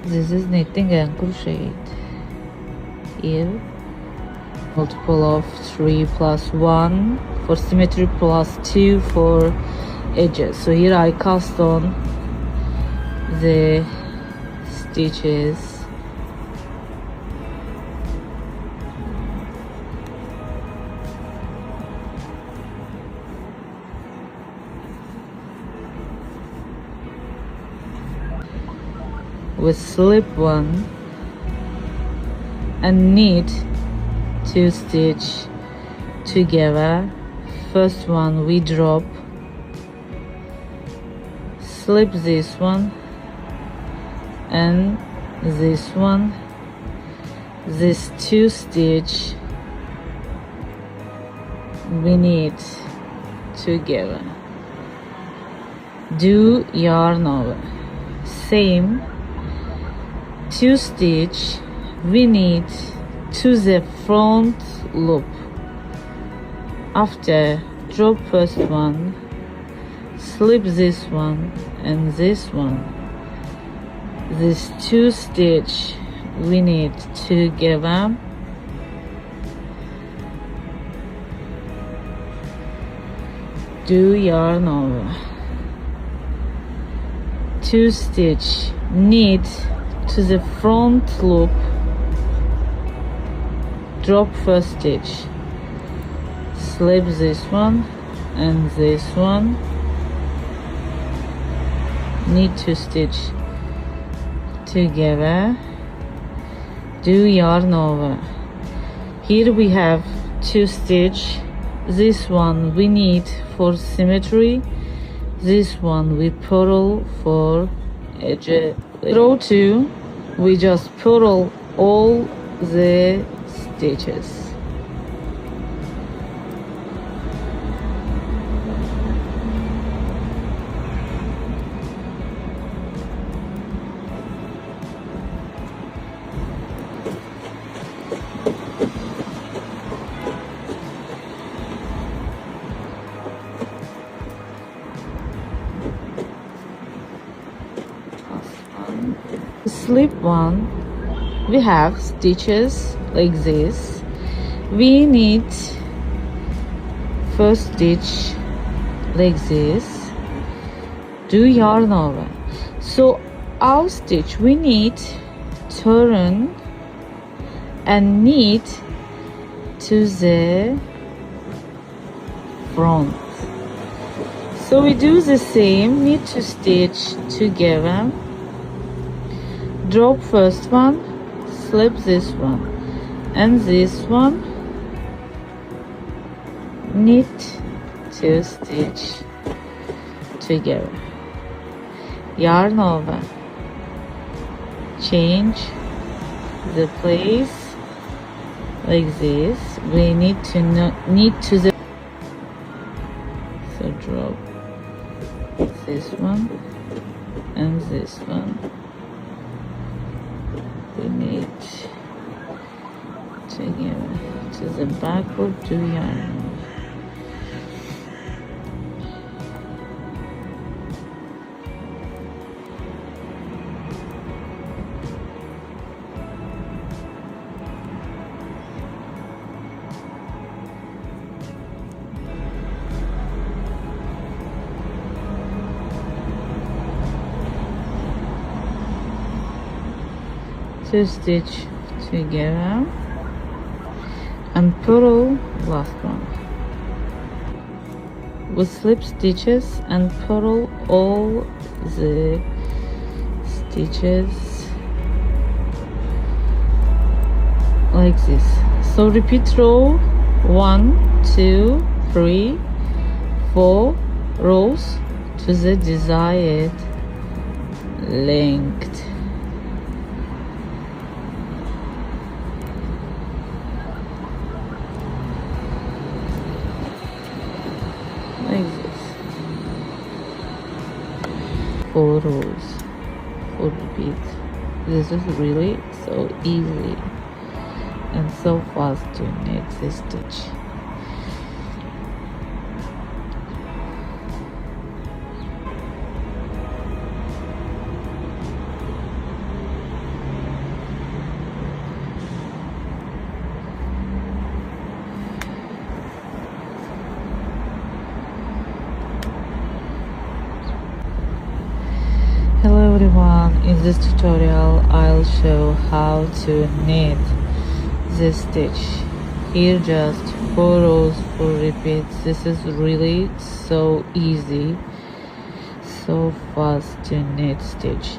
This is knitting and crochet. Here multiple of 3 plus 1 for symmetry plus 2 for edges. So here I cast on the stitches. We slip one and knit 2 stitch together. First one we drop, slip this one and this one, this 2 stitch we knit together. Do yarn over. Same 2 stitch we knit to the front loop. After drop first one, slip this one and this one, this 2 stitch we knit together. Do yarn over. 2 stitch knit to the front loop, drop first stitch, slip this one and this one, knit 2 stitch together, do yarn over. Here we have 2 stitch. This one we knit for symmetry, this one we purl for edge. Row 2 we just purl all the stitches. Slip one, we have stitches like this. We knit first stitch like this, do yarn over. So our stitch we knit, turn and knit to the front. So we do the same, knit 2 stitch together, drop first one, slip this one and this one, knit 2 stitch together, yarn over, change the place like this. We need to knit to the, so drop this one and this one, we knit together to the backward, do yarn. Two stitch together and purl last one. We slip stitches and purl all the stitches like this. So repeat row 1, 2, 3, 4 rows to the desired length. Like this. 4 rows, 4 repeats. This is really so easy and so fast to knit this stitch. Hello everyone, in this tutorial I'll show how to knit this stitch. Here just 4 rows, 4 repeats. This is really so easy, so fast to knit stitch.